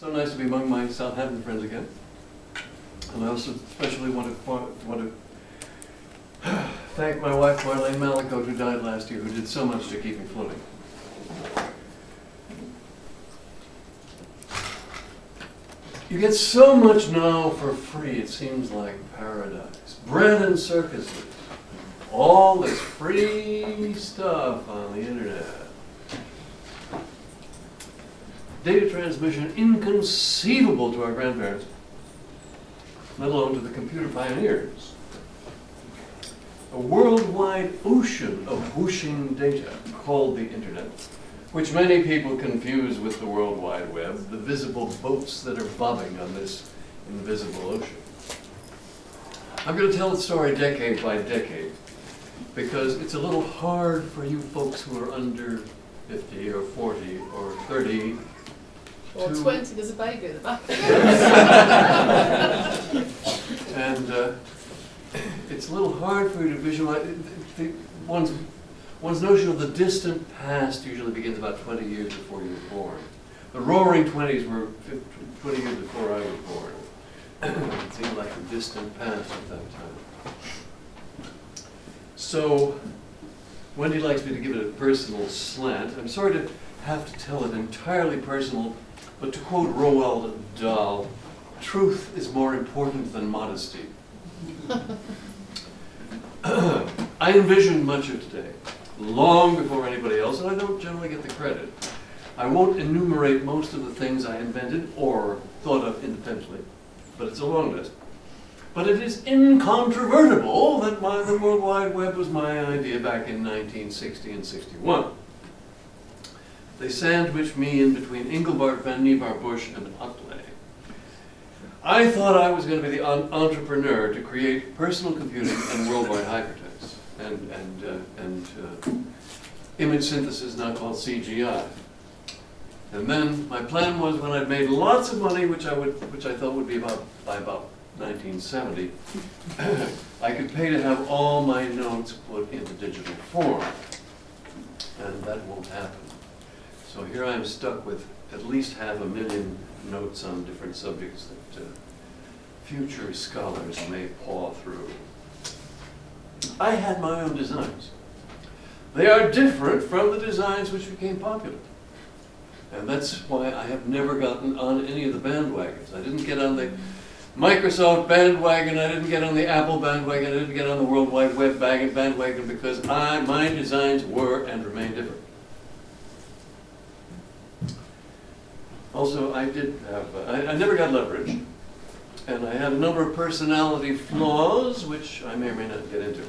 So nice to be among my Southampton friends again. And I also especially want to thank my wife, Marlene Malicote, who died last year, who did so much to keep me floating. You get so much now for free, it seems like paradise. Bread and circuses. All this free stuff on the internet. Data transmission inconceivable to our grandparents, let alone to the computer pioneers. A worldwide ocean of whooshing data called the internet, which many people confuse with the World Wide Web, the visible boats that are bobbing on this invisible ocean. I'm going to tell the story decade by decade, because it's a little hard for you folks who are under 50 or 40 or 30 or 20, there's a baby at the back. And it's a little hard for you to visualize. One's notion of the distant past usually begins about 20 years before you were born. The roaring 20s were 20 years before I was born. It seemed like the distant past at that time. So, Wendy likes me to give it a personal slant. I'm sorry to have to tell it entirely personal, but to quote Roald Dahl, truth is more important than modesty. I envisioned much of today, long before anybody else, and I don't generally get the credit. I won't enumerate most of the things I invented or thought of independently, but it's a long list. But it is incontrovertible that the World Wide Web was my idea back in 1960 and 61. They sandwiched me in between Engelbart van Nevar-Bush and Huxley. I thought I was going to be the entrepreneur to create personal computing and worldwide hypertext and image synthesis, now called CGI. And then my plan was, when I'd made lots of money, which I thought would be by about 1970, I could pay to have all my notes put into digital form, and that won't happen. So here I am stuck with at least 500,000 notes on different subjects that future scholars may paw through. I had my own designs. They are different from the designs which became popular. And that's why I have never gotten on any of the bandwagons. I didn't get on the Microsoft bandwagon, I didn't get on the Apple bandwagon, I didn't get on the World Wide Web bandwagon, because my designs were and remain different. Also, I never got leverage, and I had a number of personality flaws, which I may or may not get into.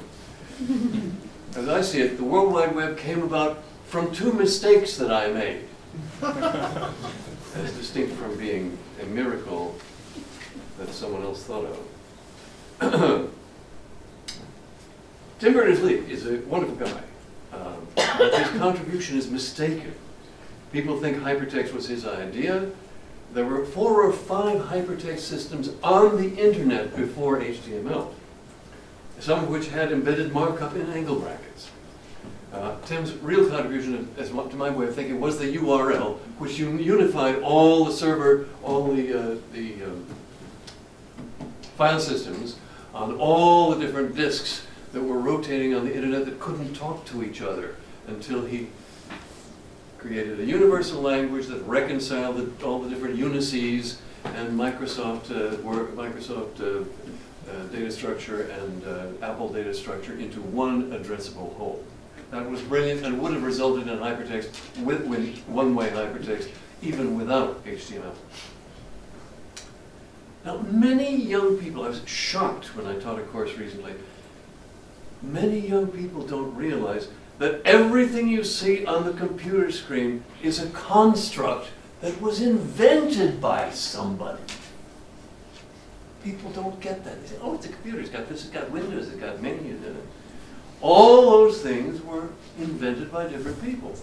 As I see it, the World Wide Web came about from 2 mistakes that I made, as distinct from being a miracle that someone else thought of. Tim Berners-Lee is a wonderful guy, but his contribution is mistaken. People think hypertext was his idea. There were 4 or 5 hypertext systems on the internet before HTML, some of which had embedded markup in angle brackets. Tim's real contribution, to my way of thinking, was the URL, which unified all the server, all the file systems on all the different disks that were rotating on the internet that couldn't talk to each other, until he created a universal language that reconciled all the different unices and Microsoft data structure and Apple data structure into one addressable whole. That was brilliant and would have resulted in hypertext, with one-way hypertext, even without HTML. Now, many young people, I was shocked when I taught a course recently, many young people don't realize that everything you see on the computer screen is a construct that was invented by somebody. People don't get that. They say, oh, it's a computer, it's got this, it's got windows, it's got menus in it. All those things were invented by different people.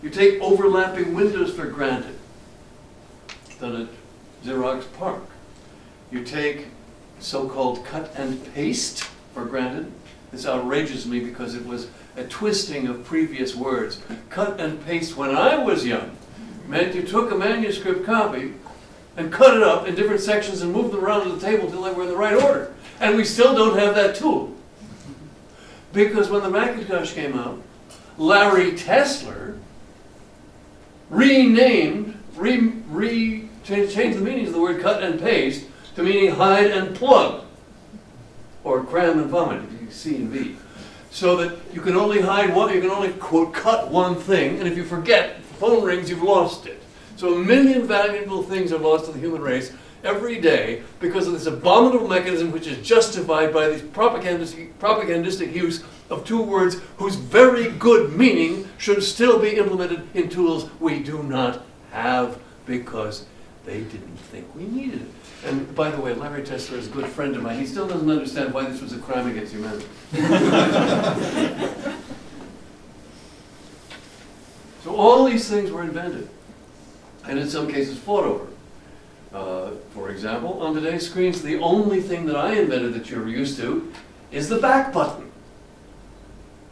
You take overlapping windows for granted, done at Xerox PARC. You take so-called cut and paste for granted. This outrages me because it was a twisting of previous words. Cut and paste when I was young meant you took a manuscript copy, and cut it up in different sections and move them around to the table until they were in the right order. And we still don't have that tool. Because when the Macintosh came out, Larry Tesler changed the meanings of the word cut and paste to meaning hide and plug, or cram and vomit, if you C and V. So that you can only hide one, you can only quote cut one thing, and if you forget, if the phone rings, you've lost it. So 1 million valuable things are lost to the human race every day because of this abominable mechanism which is justified by this propagandistic use of two words whose very good meaning should still be implemented in tools we do not have because they didn't think we needed it. And by the way, Larry Tesler is a good friend of mine. He still doesn't understand why this was a crime against humanity. So all these things were invented, and in some cases fought over. For example, on today's screens, the only thing that I invented that you're used to is the back button.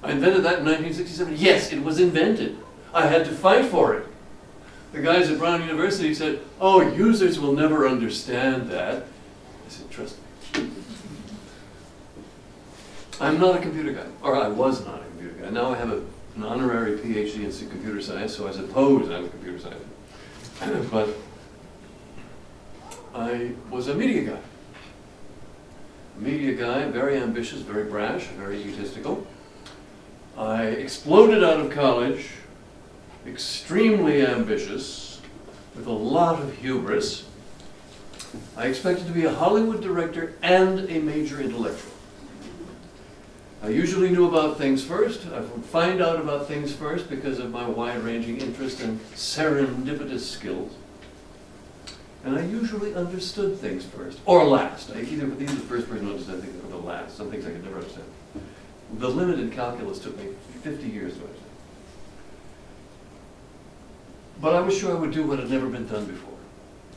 I invented that in 1967. Yes, it was invented. I had to fight for it. The guys at Brown University said, oh, users will never understand that. I said, trust me. I'm not a computer guy, or I was not a computer guy. Now I have an honorary PhD in computer science, so I suppose I'm a computer scientist. But I was a media guy. A media guy, very ambitious, very brash, very egotistical. I exploded out of college, extremely ambitious, with a lot of hubris. I expected to be a Hollywood director and a major intellectual. I usually knew about things first. I would find out about things first because of my wide-ranging interest and serendipitous skills. And I usually understood things first, or last. I either the first person to understand things or the last. Some things I could never understand. The limited calculus took me 50 years to understand. But I was sure I would do what had never been done before.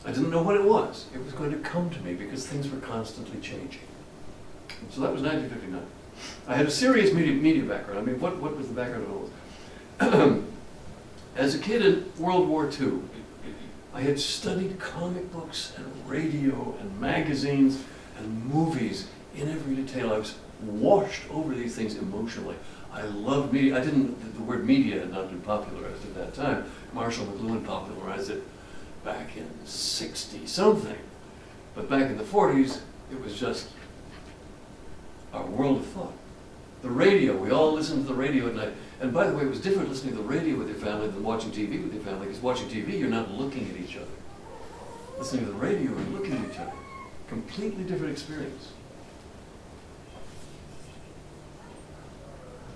I didn't know what it was. It was going to come to me because things were constantly changing. So that was 1959. I had a serious media background. I mean, what was the background of all this? As a kid in World War II, I had studied comic books and radio and magazines and movies in every detail. I was washed over these things emotionally. I loved media. The word media had not been popularized at that time. Marshall McLuhan popularized it back in 60-something. But back in the 40s, it was just our world of thought. The radio, we all listened to the radio at night. And by the way, it was different listening to the radio with your family than watching TV with your family, because watching TV, you're not looking at each other. Listening to the radio, you're looking at each other. Completely different experience.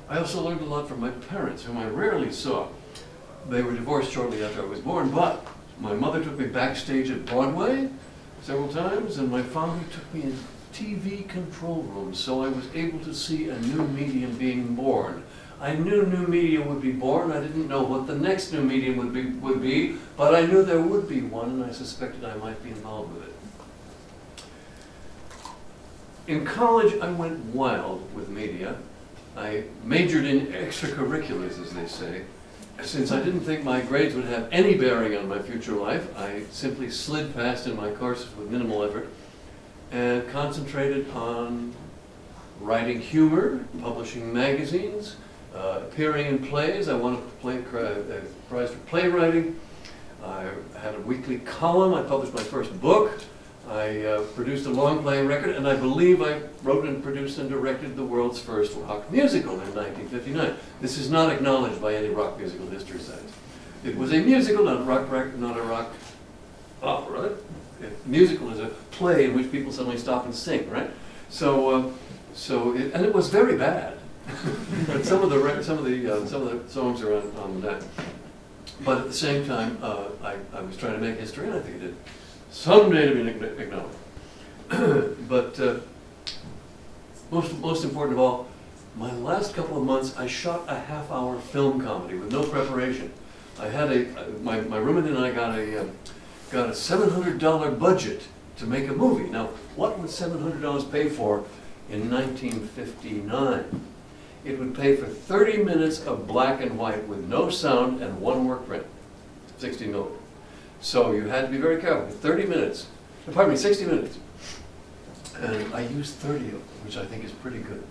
I also learned a lot from my parents, whom I rarely saw. They were divorced shortly after I was born, but my mother took me backstage at Broadway several times, and my father took me in TV control rooms, so I was able to see a new medium being born. I knew new media would be born. I didn't know what the next new medium would be, but I knew there would be one, and I suspected I might be involved with it. In college, I went wild with media. I majored in extracurriculars, as they say. Since I didn't think my grades would have any bearing on my future life, I simply slid past in my courses with minimal effort and concentrated on writing humor, publishing magazines, appearing in plays. I won a prize for playwriting. I had a weekly column. I published my first book. I produced a long-playing record, and I believe I wrote and produced and directed the world's first rock musical in 1959. This is not acknowledged by any rock musical history sites. It was a musical, not a rock opera. A musical is a play in which people suddenly stop and sing, right? And it was very bad. But some of the songs are on that. But at the same time, I was trying to make history, and I think it did someday to be acknowledged. But most important of all, my last couple of months, I shot a half-hour film comedy with no preparation. I had my roommate and I got a $700 budget to make a movie. Now, what would $700 pay for in 1959? It would pay for 30 minutes of black and white with no sound and one work print, 16 millimeter. So you had to be very careful. 30 minutes, pardon me, 60 minutes. And I used 30 of them, which I think is pretty good.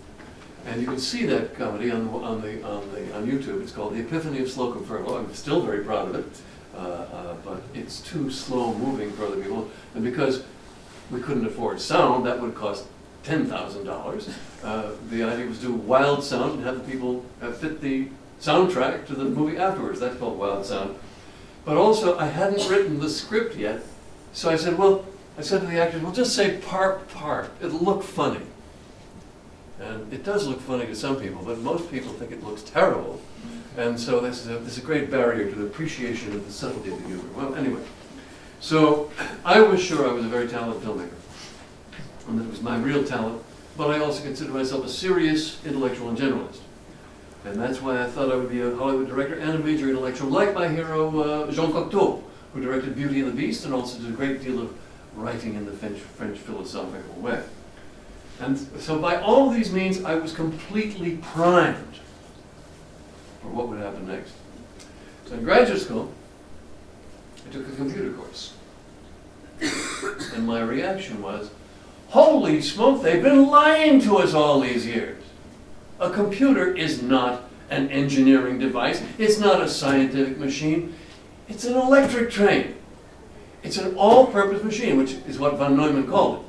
And you can see that comedy on YouTube. It's called The Epiphany of Slocum Furlow. I'm still very proud of it, but it's too slow moving for other people. And because we couldn't afford sound, that would cost $10,000. The idea was to do wild sound and have the people fit the soundtrack to the movie afterwards. That's called wild sound. But also, I hadn't written the script yet, so I said to the actors, well, just say part. It'll look funny. And it does look funny to some people, but most people think it looks terrible. And so this is a great barrier to the appreciation of the subtlety of the humor. Well, anyway, so I was sure I was a very talented filmmaker, and that it was my real talent, but I also consider myself a serious intellectual and generalist. And that's why I thought I would be a Hollywood director and a major intellectual, like my hero, Jean Cocteau, who directed Beauty and the Beast and also did a great deal of writing in the French philosophical way. And so by all these means, I was completely primed for what would happen next. So in graduate school, I took a computer course. And my reaction was, holy smoke, they've been lying to us all these years. A computer is not an engineering device. It's not a scientific machine. It's an electric train. It's an all-purpose machine, which is what von Neumann called it.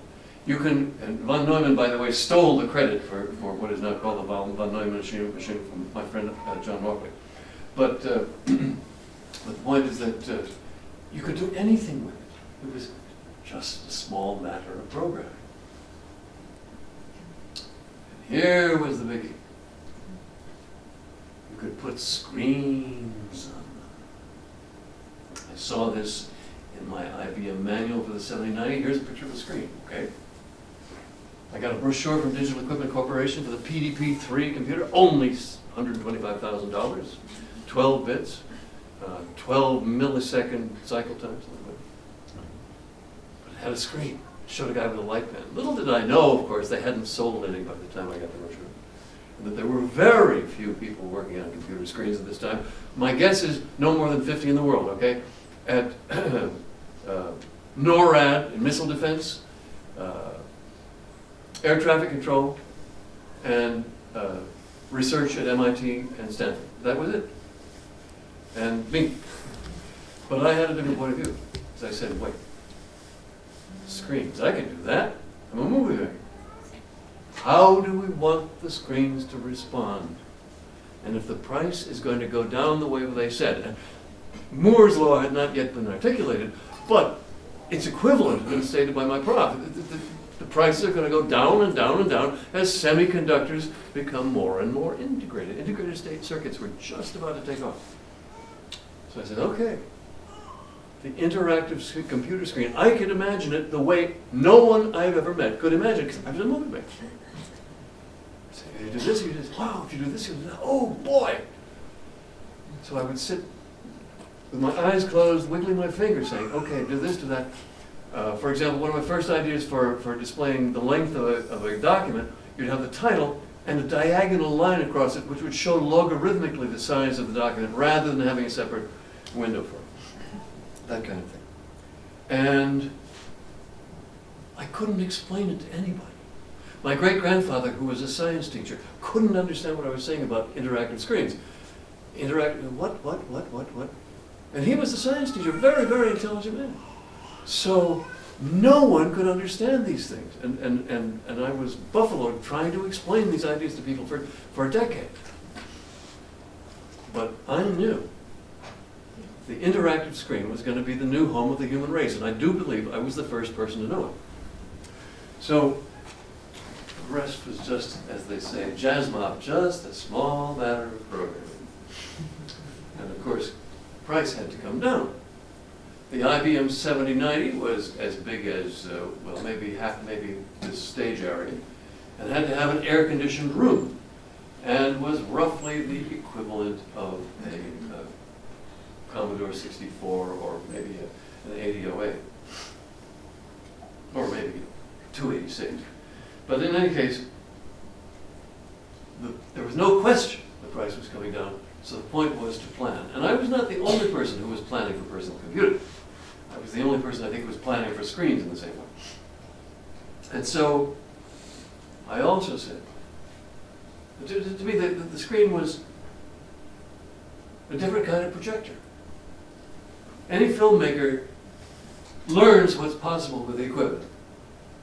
And von Neumann, by the way, stole the credit for what is now called the von Neumann machine from my friend John Walkley. But the point is that you could do anything with it. It was just a small matter of programming. And here was the biggie. You could put screens on them. I saw this in my IBM manual for the 7090. Here's a picture of a screen, okay? I got a brochure from Digital Equipment Corporation for the PDP-3 computer, only $125,000, 12 bits, 12 millisecond cycle times. But it had a screen. It showed a guy with a light pen. Little did I know, of course, they hadn't sold any by the time I got the brochure. And that there were very few people working on computer screens at this time. My guess is no more than 50 in the world, okay? At NORAD in missile defense, air traffic control, and research at MIT and Stanford. That was it. And me. But I had a different point of view. As I said, wait, screens, I can do that. I'm a movie maker. How do we want the screens to respond? And if the price is going to go down the way they said, and Moore's law had not yet been articulated, but its equivalent had been stated by my prof. The prices are going to go down and down and down as semiconductors become more and more integrated. Integrated state circuits were just about to take off. So I said, okay, the interactive computer screen, I could imagine it the way no one I've ever met could imagine, because I was a movie maker. So you do this, you do this, wow, if you do this, you do that, oh boy! So I would sit with my eyes closed, wiggling my fingers, saying, okay, do this, do that. For example, one of my first ideas for displaying the length of a document, you'd have the title and a diagonal line across it, which would show logarithmically the size of the document, rather than having a separate window for it. That kind of thing. And I couldn't explain it to anybody. My great-grandfather, who was a science teacher, couldn't understand what I was saying about interactive screens. What? And he was a science teacher, very, very intelligent man. So no one could understand these things. And I was buffaloed trying to explain these ideas to people for a decade. But I knew the interactive screen was going to be the new home of the human race, and I do believe I was the first person to know it. So the rest was just, as they say, jazz mop, just a small matter of programming. And of course, price had to come down. The IBM 7090 was as big as, well, maybe this stage area, and had to have an air-conditioned room, and was roughly the equivalent of a Commodore 64 or maybe an 8008, or maybe 286. But in any case, there was no question the price was coming down, so the point was to plan. And I was not the only person who was planning for personal computing. I was the only person I think who was planning for screens in the same way. And so I also said, to me, the screen was a different kind of projector. Any filmmaker learns what's possible with the equipment.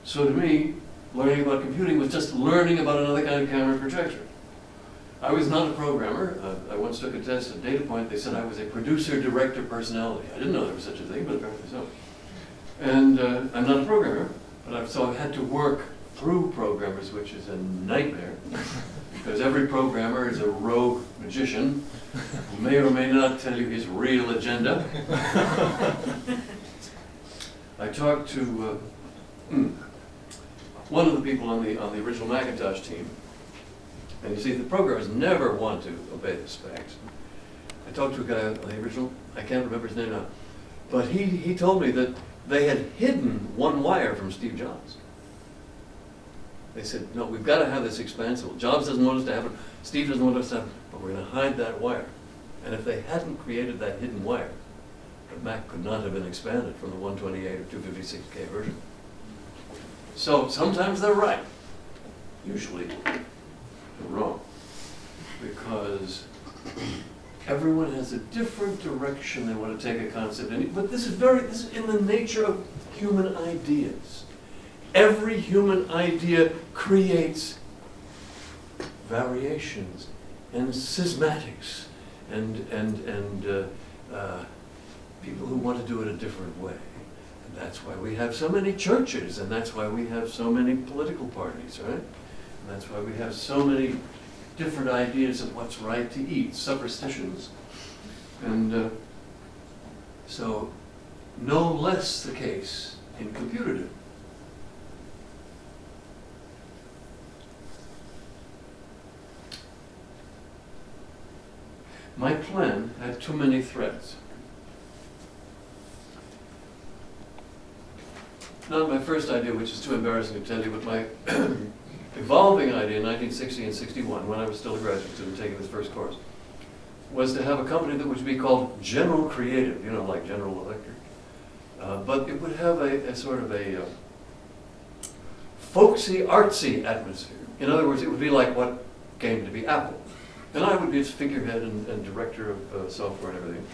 So to me, learning about computing was just learning about another kind of camera projector. I was not a programmer. I once took a test at Data Point. They said I was a producer-director personality. I didn't know there was such a thing, but apparently so. And I'm not a programmer, but so I've had to work through programmers, which is a nightmare, because every programmer is a rogue magician who may or may not tell you his real agenda. I talked to one of the people on the original Macintosh team, and you see, the programmers never want to obey the specs. I talked to a guy on the original, I can't remember his name now, but he told me that they had hidden one wire from Steve Jobs. They said, no, we've got to have this expansible. Jobs doesn't want us to have it, Steve doesn't want us to have it, but we're going to hide that wire. And if they hadn't created that hidden wire, the Mac could not have been expanded from the 128 or 256K version. So sometimes they're right. Usually they're wrong. Because everyone has a different direction they want to take a concept in. But this is in the nature of human ideas. Every human idea creates variations and schismatics and people who want to do it a different way. And that's why we have so many churches, and that's why we have so many political parties, right? And that's why we have so many different ideas of what's right to eat, superstitions. And so no less the case in computer doing. My plan had too many threads. Not my first idea, which is too embarrassing to tell you, but my evolving idea in 1960 and 61, when I was still a graduate student taking this first course, was to have a company that would be called General Creative, you know, like General Electric. But it would have a sort of a folksy, artsy atmosphere. In other words, it would be like what came to be Apple. And I would be its figurehead and director of software and everything.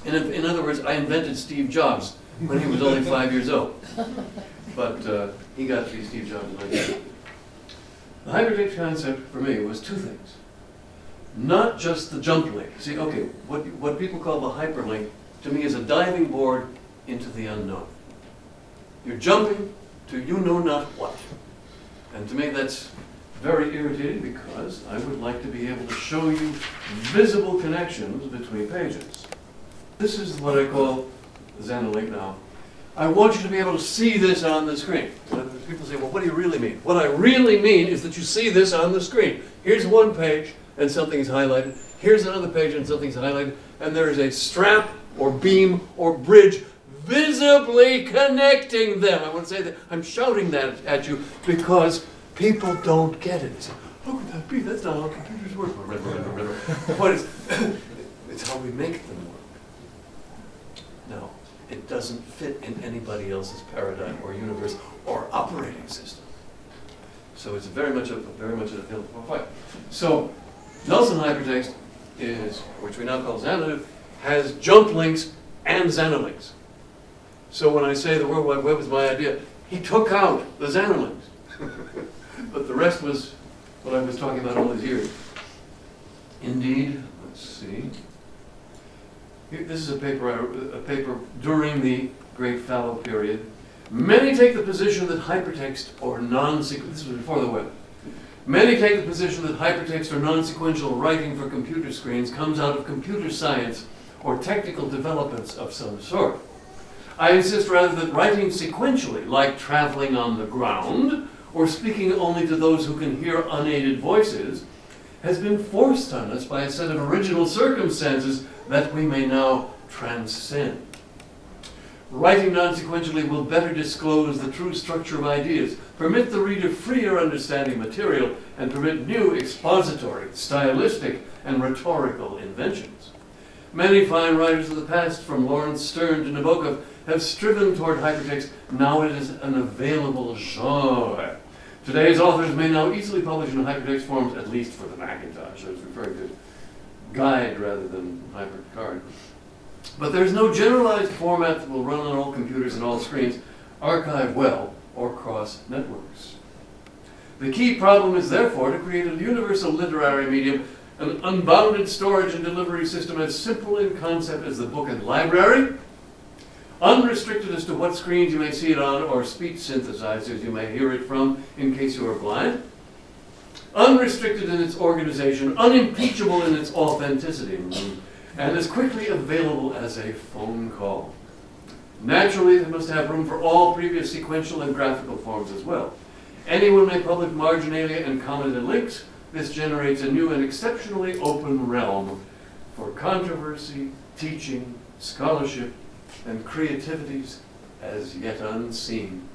And in other words, I invented Steve Jobs when he was only 5 years old. But he got to be Steve Jobs later. The hypertext concept for me was two things. Not just the jump link. See, okay, what people call the hyperlink to me is a diving board into the unknown. You're jumping to you know not what. And to me that's very irritating because I would like to be able to show you visible connections between pages. This is what I call Xenolink now. I want you to be able to see this on the screen. People say, well, what do you really mean? What I really mean is that you see this on the screen. Here's one page and something's highlighted. Here's another page and something's highlighted. And there is a strap or beam or bridge visibly connecting them. I want to say that I'm shouting that at you because people don't get it. How could that be? That's not how computers work. The point is, it's how we make them work. No, it doesn't fit in anybody else's paradigm or universe or operating system. So it's very much a field of fight. So Nelson hypertext is, which we now call Xanadu, has jump links and Xanolinks. So when I say the World Wide Web was my idea, he took out the Xanolinks. But the rest was what I was talking about all these years. Indeed, let's see. This is a paper during the Great Fallow period. Many take the position that hypertext or non-sequential, this was before the web. Many take the position that hypertext or non-sequential writing for computer screens comes out of computer science or technical developments of some sort. I insist rather that writing sequentially, like traveling on the ground, or speaking only to those who can hear unaided voices, has been forced on us by a set of original circumstances that we may now transcend. Writing non-sequentially will better disclose the true structure of ideas, permit the reader freer understanding material, and permit new expository, stylistic, and rhetorical inventions. Many fine writers of the past, from Lawrence Stern to Nabokov, have striven toward hypertext, now it is an available genre. Today's authors may now easily publish in hypertext forms, at least for the Macintosh. I was referring to guide rather than hypercard. But there's no generalized format that will run on all computers and all screens, archive well, or cross networks. The key problem is therefore to create a universal literary medium, an unbounded storage and delivery system as simple in concept as the book and library, unrestricted as to what screens you may see it on or speech synthesizers you may hear it from in case you are blind, unrestricted in its organization, unimpeachable in its authenticity, and as quickly available as a phone call. Naturally, it must have room for all previous sequential and graphical forms as well. Anyone may publish marginalia and commented links. This generates a new and exceptionally open realm for controversy, teaching, scholarship, and creativities as yet unseen.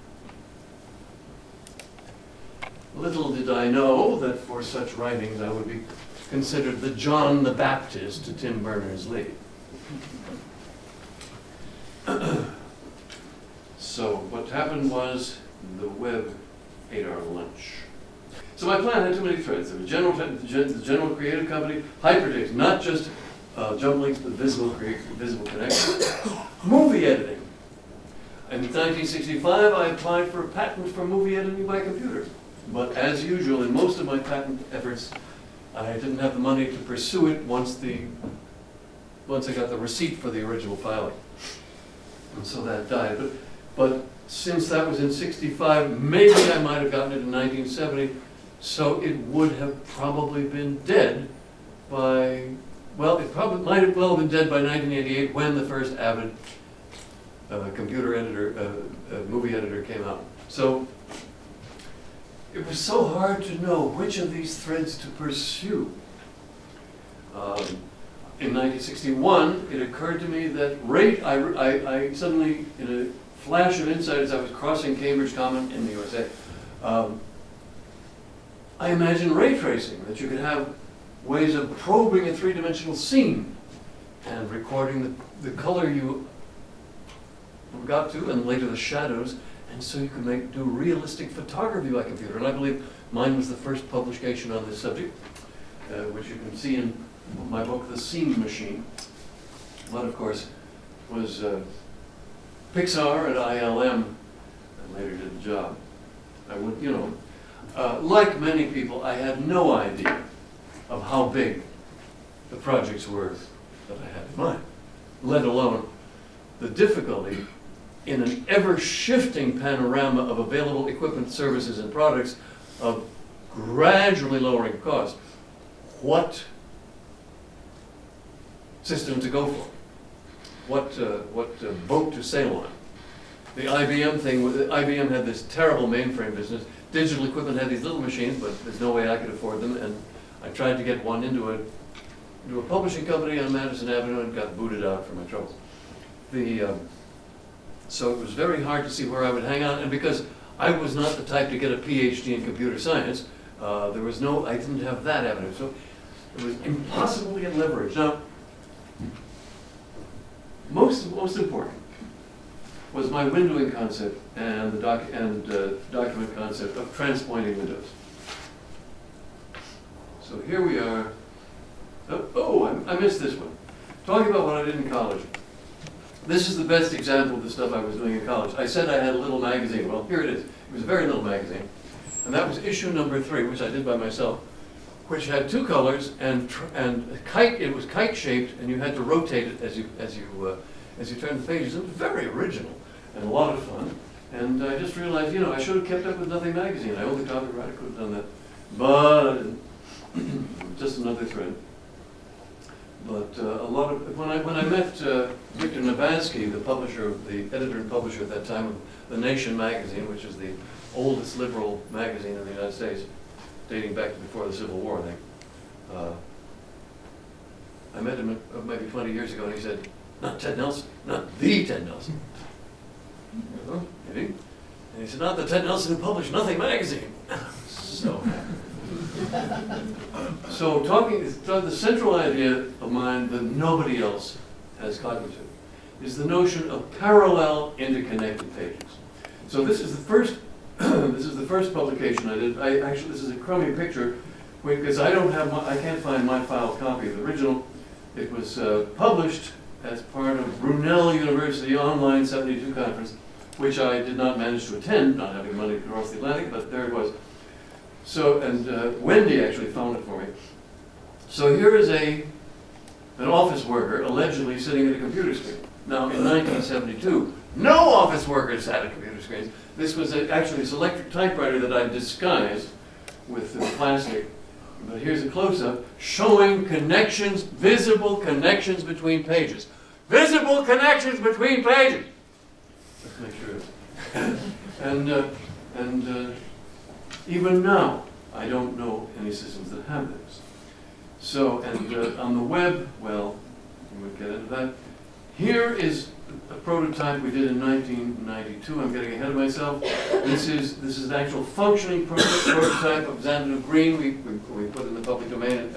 Little did I know that for such writings I would be considered the John the Baptist to Tim Berners-Lee. So what happened was the web ate our lunch. So my plan had too many threads. There was the general creative company, hypertext, not just jump links, but visible connections. Movie editing. In 1965, I applied for a patent for movie editing by computer. But as usual, in most of my patent efforts, I didn't have the money to pursue it once I got the receipt for the original filing. And so that died. But since that was in 65, maybe I might have gotten it in 1970, so it would have probably been dead by, well, it probably might have well been dead by 1988 when the first Avid computer editor, movie editor came out. So it was so hard to know which of these threads to pursue. In 1961, it occurred to me that I suddenly, in a flash of insight as I was crossing Cambridge Common in the USA, I imagined ray tracing, that you could have ways of probing a three-dimensional scene and recording the color you got to, and later the shadows, and so you could do realistic photography by computer. And I believe mine was the first publication on this subject, which you can see in my book, The Scene Machine. But of course was Pixar at ILM, and later did the job. I would, like many people, I had no idea of how big the projects were that I had in mind, let alone the difficulty in an ever-shifting panorama of available equipment, services, and products of gradually lowering cost. What system to go for? What boat to sail on? The IBM thing, IBM had this terrible mainframe business. Digital equipment had these little machines, but there's no way I could afford them, and I tried to get one into a publishing company on Madison Avenue and got booted out for my troubles. So it was very hard to see where I would hang on, and because I was not the type to get a PhD in computer science, I didn't have that avenue, so it was impossible to get leverage. Now, most important was my windowing concept and the document concept of transpointing windows. So here we are. I missed this one. Talking about what I did in college. This is the best example of the stuff I was doing in college. I said I had a little magazine. Well, here it is. It was a very little magazine. And that was issue number 3, which I did by myself, which had 2 colors and it was kite-shaped, and you had to rotate it as you turned the pages. It was very original and a lot of fun. And I just realized, I should have kept up with Nothing Magazine. I owned the copyright. I could have done that. But I didn't. Just another thread. But when I met Victor Navansky, the editor and publisher at that time of The Nation magazine, which is the oldest liberal magazine in the United States, dating back to before the Civil War, I think. I met him maybe 20 years ago, and he said, "Not Ted Nelson, not the Ted Nelson." Maybe. And he said, "Not the Ted Nelson who published Nothing Magazine." So talking the central idea of mine that nobody else has cognitive is the notion of parallel interconnected pages. So this is the first, this is the first publication I did. Actually, this is a crummy picture because I can't find my file copy of the original. It was published as part of Brunel University Online 72 conference, which I did not manage to attend, not having money to cross the Atlantic, but there it was. So, and Wendy actually found it for me. So here is an office worker allegedly sitting at a computer screen. Now, in 1972, no office workers had a computer screen. This was actually this electric typewriter that I disguised with the plastic. But here's a close-up showing connections, visible connections between pages. Visible connections between pages! Let's make sure. and even now, I don't know any systems that have this. So, and on the web, well, we'll get into that. Here is a prototype we did in 1992. I'm getting ahead of myself. This is an actual functioning prototype of Xanadu Green. We put in the public domain,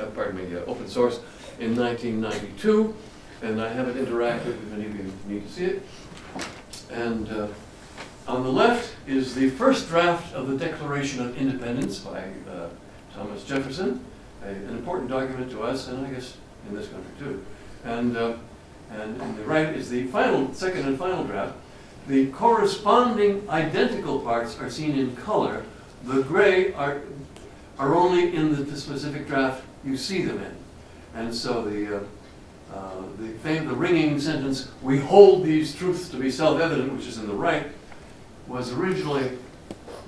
open source in 1992. And I have it interactive if any of you need to see it. And on the left is the first draft of the Declaration of Independence by Thomas Jefferson, an important document to us, and I guess in this country too. And on the right is the second and final draft. The corresponding identical parts are seen in color. The gray are only in the specific draft you see them in. And so the ringing sentence, "We hold these truths to be self-evident," which is in the right, was originally,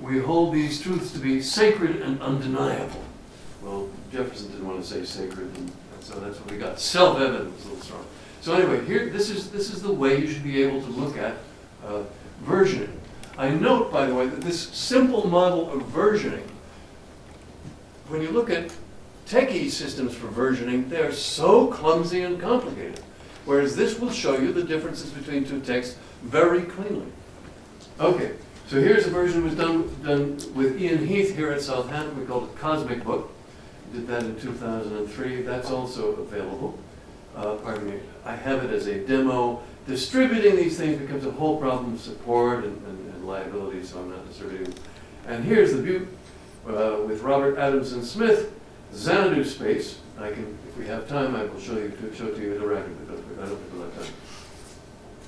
"We hold these truths to be sacred and undeniable." Well, Jefferson didn't want to say sacred, and so that's what we got. Self-evident was a little strong. So anyway, here, this is the way you should be able to look at versioning. I note, by the way, that this simple model of versioning, when you look at techie systems for versioning, they're so clumsy and complicated. Whereas this will show you the differences between two texts very cleanly. Okay, so here's a version that was done with Ian Heath here at Southampton. We called it Cosmic Book. We did that in 2003. That's also available. Pardon me. I have it as a demo. Distributing these things becomes a whole problem of support and liability, so I'm not distributing. And here's the Butte with Robert Adamson Smith, Xanadu Space. If we have time, I will show it to you interactively, but I don't think we'll have time.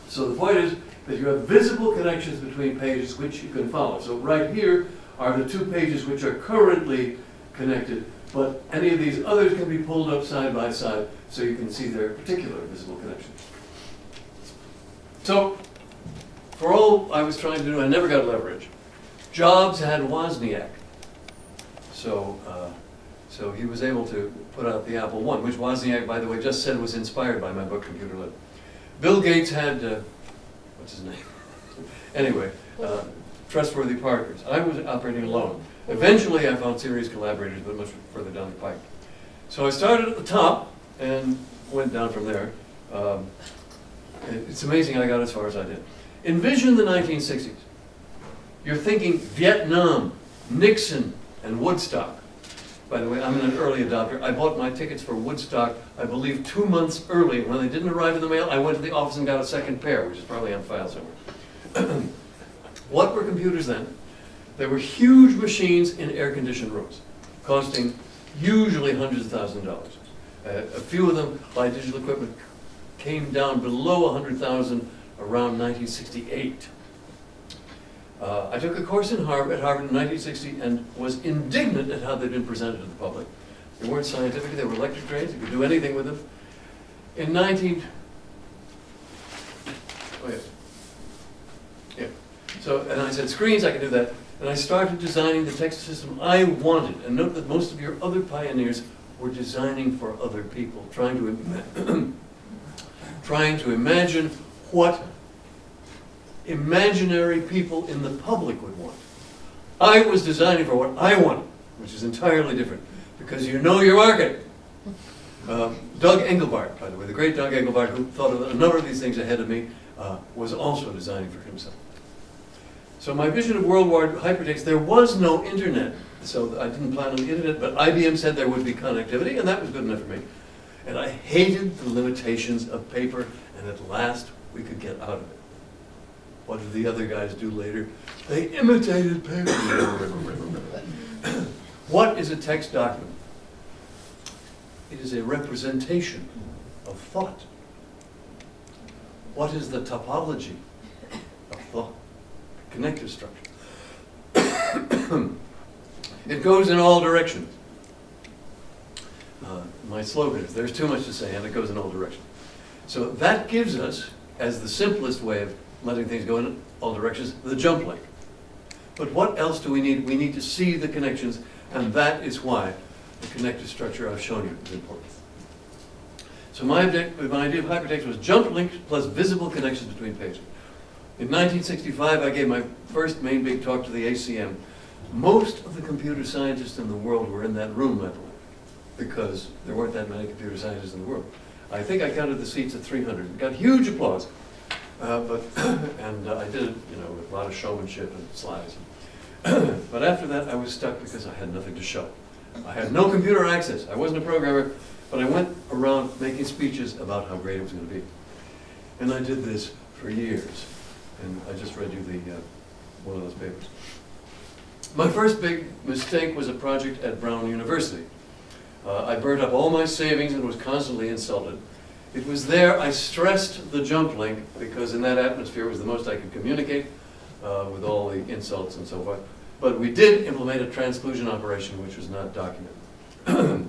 So the point is that you have visible connections between pages which you can follow. So right here are the two pages which are currently connected, but any of these others can be pulled up side by side so you can see their particular visible connections. So, for all I was trying to do, I never got leverage. Jobs had Wozniak. So he was able to put out the Apple I, which Wozniak, by the way, just said was inspired by my book, Computer Lit. Bill Gates had, what's his name? Anyway, trustworthy partners. I was operating alone. Eventually, I found serious collaborators, but much further down the pike. So I started at the top and went down from there. It's amazing I got as far as I did. Envision the 1960s. You're thinking Vietnam, Nixon, and Woodstock. By the way, I'm an early adopter. I bought my tickets for Woodstock, I believe, 2 months early. When they didn't arrive in the mail, I went to the office and got a second pair, which is probably on file somewhere. What were computers then? They were huge machines in air-conditioned rooms, costing usually hundreds of thousands of dollars. A few of them, by digital equipment, came down below 100,000 around 1968. I took a course at Harvard in 1960 and was indignant at how they'd been presented to the public. They weren't scientific, they were electric trains, you could do anything with them. So, and I said, screens, I can do that. And I started designing the text system I wanted. And note that most of your other pioneers were designing for other people, trying to imagine what imaginary people in the public would want. I was designing for what I wanted, which is entirely different, because you know your market. Doug Engelbart, by the way, the great Doug Engelbart, who thought of a number of these things ahead of me, was also designing for himself. So my vision of worldwide hypertext, there was no internet, so I didn't plan on the internet, but IBM said there would be connectivity, and that was good enough for me. And I hated the limitations of paper, and at last we could get out of it. What did the other guys do later? They imitated paper. What is a text document? It is a representation of thought. What is the topology of thought? Connective structure. It goes in all directions. My slogan is, there's too much to say, and it goes in all directions. So that gives us, as the simplest way of letting things go in all directions, the jump link. But what else do we need? We need to see the connections, and that is why the connective structure I've shown you is important. So my idea of hypertext was jump links plus visible connections between pages. In 1965, I gave my first main big talk to the ACM. Most of the computer scientists in the world were in that room, I believe, because there weren't that many computer scientists in the world. I think I counted the seats at 300. It got huge applause. And I did it, with a lot of showmanship and slides. But after that, I was stuck because I had nothing to show. I had no computer access. I wasn't a programmer, but I went around making speeches about how great it was going to be. And I did this for years. And I just read you one of those papers. My first big mistake was a project at Brown University. I burnt up all my savings and was constantly insulted. It was there I stressed the jump link because in that atmosphere it was the most I could communicate with all the insults and so forth. But we did implement a transclusion operation which was not documented.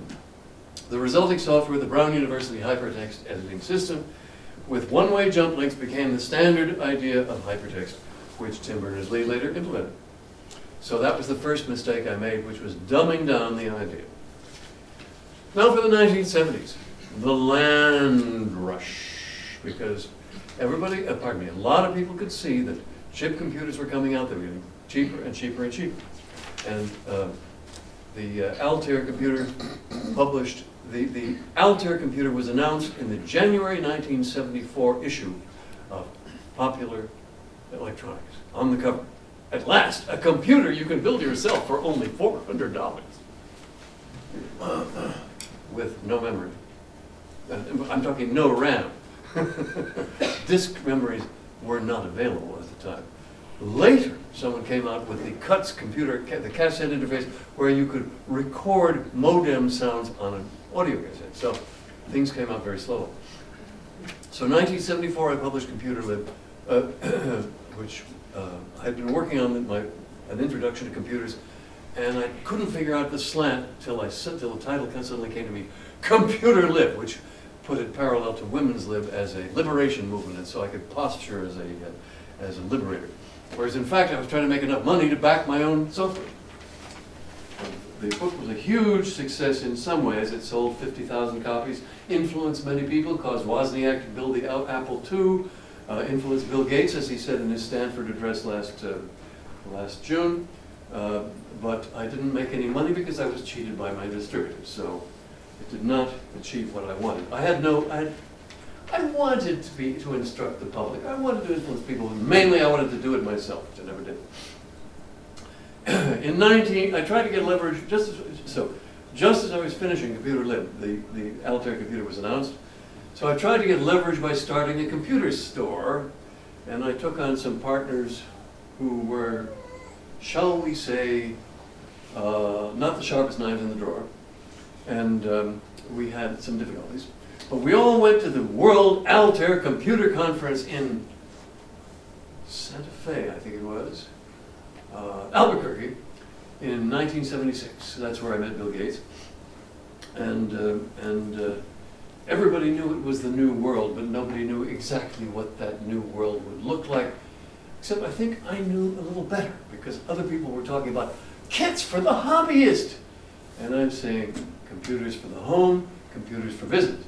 The resulting software, the Brown University hypertext editing system, with one-way jump links became the standard idea of hypertext, which Tim Berners-Lee later implemented. So that was the first mistake I made, which was dumbing down the idea. Now for the 1970s, the land rush, because a lot of people could see that chip computers were coming out, they were getting cheaper and cheaper and cheaper. And the Altair Computer published, the Altair Computer was announced in the January 1974 issue of Popular Electronics, on the cover. At last, a computer you can build yourself for only $400. With no memory. I'm talking no RAM. Disk memories were not available at the time. Later, someone came out with the CUTS computer, the cassette interface, where you could record modem sounds on an audio cassette. So things came out very slowly. So 1974, I published Computer Lib, which I had been working on an introduction to computers, and I couldn't figure out the slant till the title suddenly came to me, Computer Lib, which put it parallel to Women's Lib as a liberation movement, and so I could posture as a liberator. Whereas in fact, I was trying to make enough money to back my own software. The book was a huge success in some ways. It sold 50,000 copies, influenced many people, caused Wozniak to build the Apple II, influenced Bill Gates, as he said in his Stanford address last June. But I didn't make any money because I was cheated by my distributors. So it did not achieve what I wanted. I wanted to instruct the public. I wanted to influence people. Mainly, I wanted to do it myself, which I never did. I tried to get leverage just as I was finishing Computer Lib, the Altair Computer was announced. So I tried to get leverage by starting a computer store, and I took on some partners who were, shall we say, not the sharpest knives in the drawer, and we had some difficulties. But we all went to the World Altair Computer Conference in Santa Fe, I think it was, Albuquerque, in 1976. That's where I met Bill Gates. And everybody knew it was the new world, but nobody knew exactly what that new world would look like. Except I think I knew a little better, because other people were talking about kits for the hobbyist. And I'm saying computers for the home, computers for business,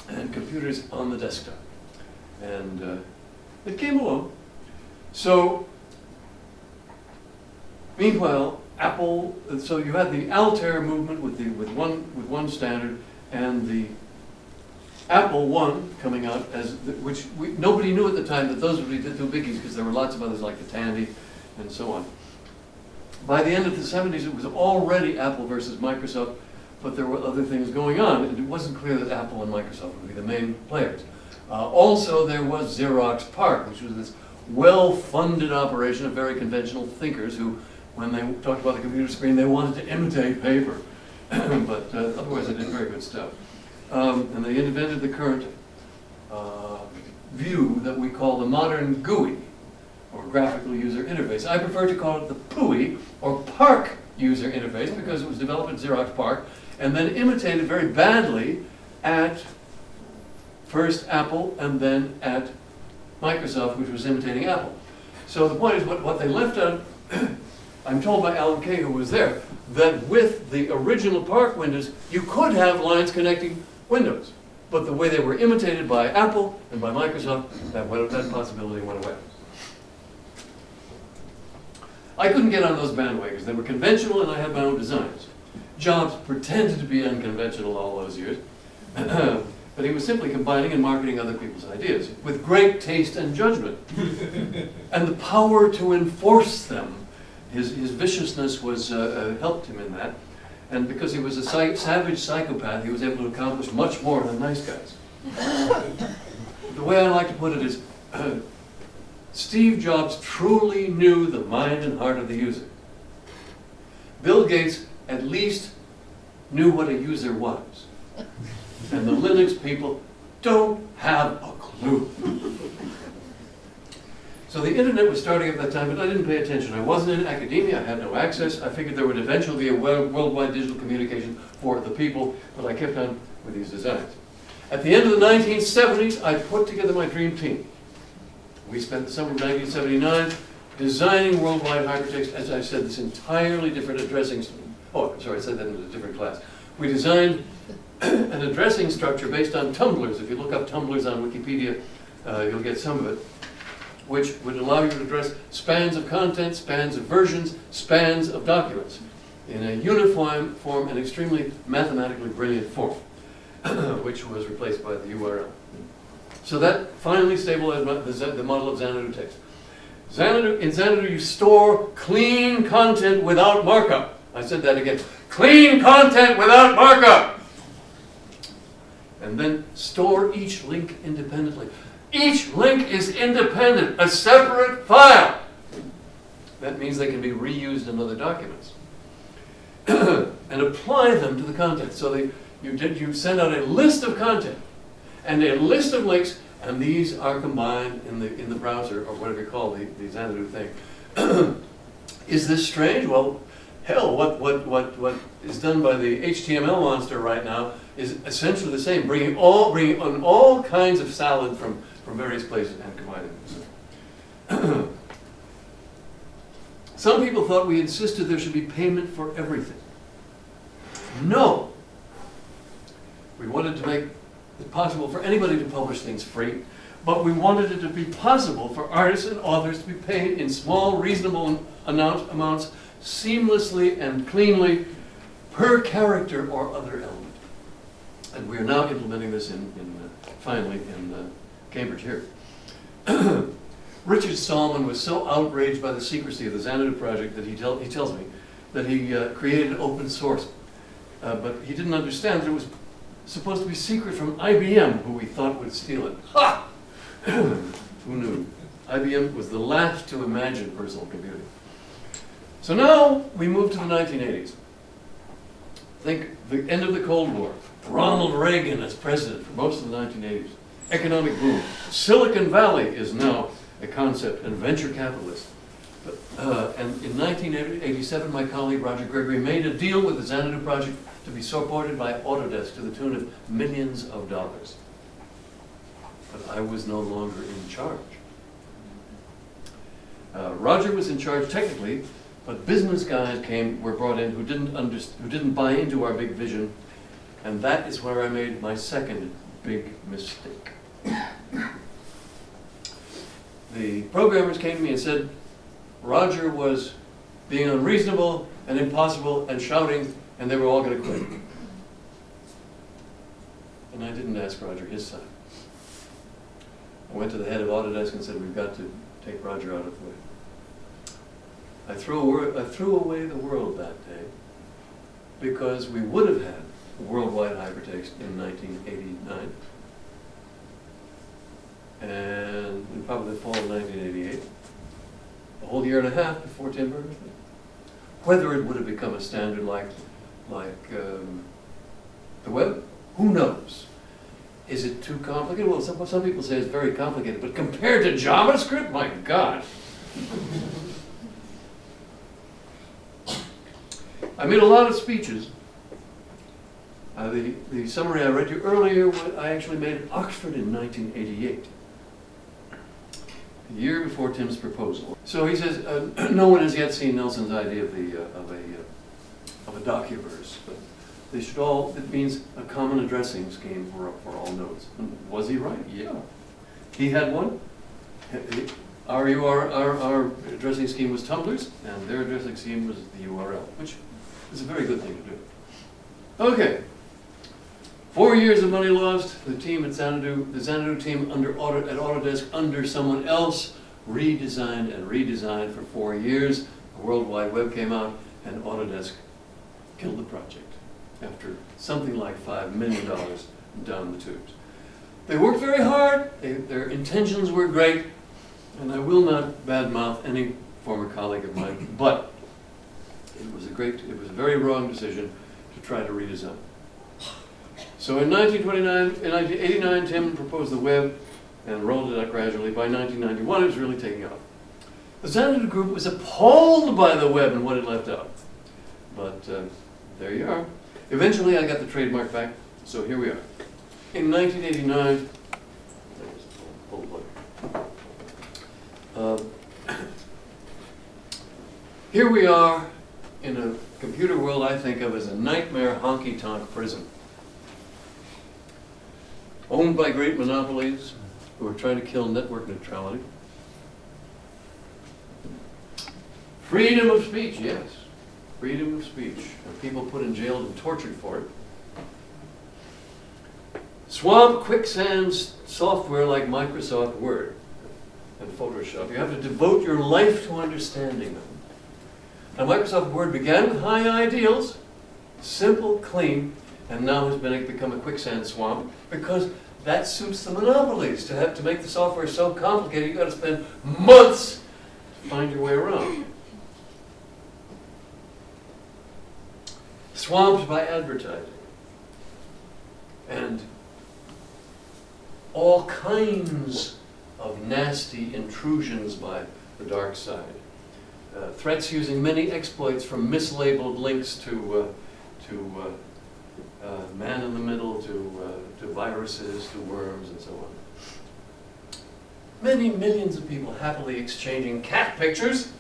and computers on the desktop. And it came along. So, meanwhile, Apple, so you had the Altair movement with one standard, and the Apple I coming out, which nobody knew at the time that those would be the two biggies, because there were lots of others like the Tandy and so on. By the end of the 70s, it was already Apple versus Microsoft, but there were other things going on, and it wasn't clear that Apple and Microsoft would be the main players. Also, there was Xerox PARC, which was this well-funded operation of very conventional thinkers who, when they talked about the computer screen, they wanted to imitate paper. But otherwise, they did very good stuff. And they invented the current view that we call the modern GUI, or graphical user interface. I prefer to call it the PUI, or PARC user interface, because it was developed at Xerox PARC, and then imitated very badly at first Apple, and then at Microsoft, which was imitating Apple. So the point is, what they left out, I'm told by Alan Kay, who was there, that with the original PARC windows, you could have lines connecting windows. But the way they were imitated by Apple and by Microsoft, that possibility went away. I couldn't get on those bandwagons. They were conventional, and I had my own designs. Jobs pretended to be unconventional all those years, but he was simply combining and marketing other people's ideas with great taste and judgment, and the power to enforce them. His viciousness was helped him in that, and because he was a savage psychopath, he was able to accomplish much more than nice guys. The way I like to put it is, Steve Jobs truly knew the mind and heart of the user. Bill Gates at least knew what a user was. And the Linux people don't have a clue. So the internet was starting at that time, but I didn't pay attention. I wasn't in academia, I had no access. I figured there would eventually be a worldwide digital communication for the people, but I kept on with these designs. At the end of the 1970s, I put together my dream team. We spent the summer of 1979 designing worldwide hypertext, as I said, this entirely different addressing. Oh, sorry, I said that in a different class. We designed an addressing structure based on tumblers. If you look up tumblers on Wikipedia, you'll get some of it, which would allow you to address spans of content, spans of versions, spans of documents in a uniform form and extremely mathematically brilliant form, which was replaced by the URL. So that finally stabilized the model of Xanadu text. In Xanadu, you store clean content without markup. I said that again. Clean content without markup. And then store each link independently. Each link is independent, a separate file. That means they can be reused in other documents. And apply them to the content. So you send out a list of content and a list of links, and these are combined in the browser, or whatever you call the Xanadu thing. Is this strange? Well, hell, what is done by the HTML monster right now is essentially the same, bringing on all kinds of salad from various places and combining them. Some people thought we insisted there should be payment for everything. No. We wanted to make it possible for anybody to publish things free, but we wanted it to be possible for artists and authors to be paid in small, reasonable amounts, seamlessly and cleanly, per character or other element. And we are now implementing this finally in Cambridge here. Richard Stallman was so outraged by the secrecy of the Xanadu project that he tells me that he created open source. But he didn't understand that it was supposed to be secret from IBM, who we thought would steal it. Ha! Who knew? IBM was the last to imagine personal computing. So now we move to the 1980s. Think the end of the Cold War. Ronald Reagan as president for most of the 1980s. Economic boom. Silicon Valley is now a concept, and venture capitalist. And in 1987, my colleague Roger Gregory made a deal with the Xanadu project to be supported by Autodesk to the tune of millions of dollars. But I was no longer in charge. Roger was in charge technically, but business guys were brought in who didn't buy into our big vision, and that is where I made my second big mistake. The programmers came to me and said Roger was being unreasonable and impossible and shouting, and they were all going to quit. And I didn't ask Roger his side. I went to the head of Autodesk and said, we've got to take Roger out of the way. I threw away the world that day because we would have had worldwide hypertext in 1989. probably the fall of 1988, a whole year and a half before Tim Berners-Lee. Whether it would have become a standard like the web, who knows? Is it too complicated? Well, some people say it's very complicated, but compared to JavaScript, my God. I made a lot of speeches. The summary I read you earlier, I actually made at Oxford in 1988, a year before Tim's proposal. So he says, no one has yet seen Nelson's idea of a docuverse, but they should all, it means a common addressing scheme for all nodes. And was he right? Yeah. He had one. Our addressing scheme was Tumblr's, and their addressing scheme was the URL, which is a very good thing to do. Okay. 4 years of money lost. The team at Xanadu, the Xanadu team at Autodesk under someone else, redesigned and redesigned for 4 years. The World Wide Web came out, and Autodesk killed the project after something like $5 million down the tubes. They worked very hard. Their intentions were great, and I will not badmouth any former colleague of mine, but it was a very wrong decision to try to redesign. So in 1989, Tim proposed the web and rolled it out gradually. By 1991, it was really taking off. The Xanadu group was appalled by the web and what it left out. But there you are. Eventually, I got the trademark back, so here we are. In 1989, here we are in a computer world I think of as a nightmare honky-tonk prison, owned by great monopolies who are trying to kill network neutrality. Freedom of speech, yes. Freedom of speech. And people put in jail and tortured for it. Swamp quicksand software like Microsoft Word and Photoshop. You have to devote your life to understanding them. Now, Microsoft Word began with high ideals, simple, clean, and now has become a quicksand swamp because that suits the monopolies. To make the software so complicated, you've got to spend months to find your way around. Swamped by advertising and all kinds of nasty intrusions by the dark side. Threats using many exploits from mislabeled links to man in the middle, to viruses, to worms, and so on. Many millions of people happily exchanging cat pictures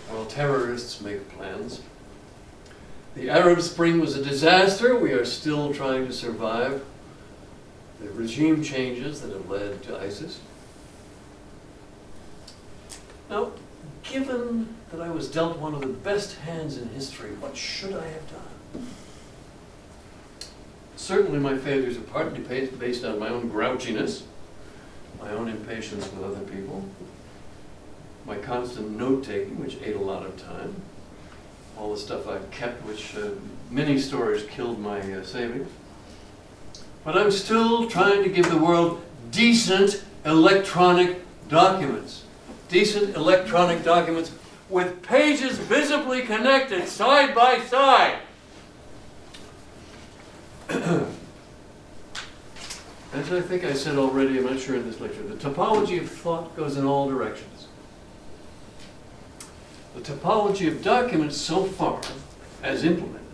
while terrorists make plans. The Arab Spring was a disaster. We are still trying to survive the regime changes that have led to ISIS. Now, given that I was dealt one of the best hands in history, what should I have done? Certainly my failures are partly based on my own grouchiness, my own impatience with other people, my constant note-taking, which ate a lot of time, all the stuff I've kept, which many stores killed my savings. But I'm still trying to give the world decent electronic documents. Decent electronic documents with pages visibly connected side by side. As I think I said already, I'm not sure in this lecture, the topology of thought goes in all directions. The topology of documents so far, as implemented,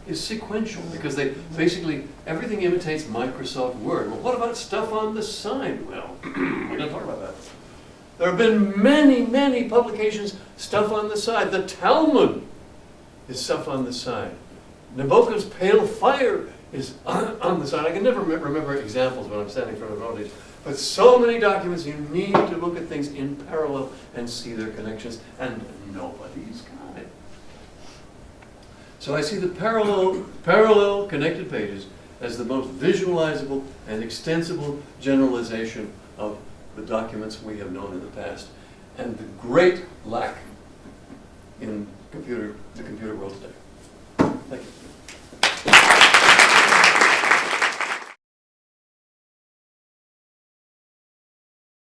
is sequential because they basically, everything imitates Microsoft Word. Well, what about stuff on the side? Well, we're going to talk about that. There have been many, many publications, stuff on the side. The Talmud is stuff on the side. Nabokov's Pale Fire is on the side. I can never remember examples when I'm standing in front of an audience. But so many documents, you need to look at things in parallel and see their connections, and nobody's got it. So I see the parallel connected pages as the most visualizable and extensible generalization of the documents we have known in the past, and the great lack in the computer world today. Thank you.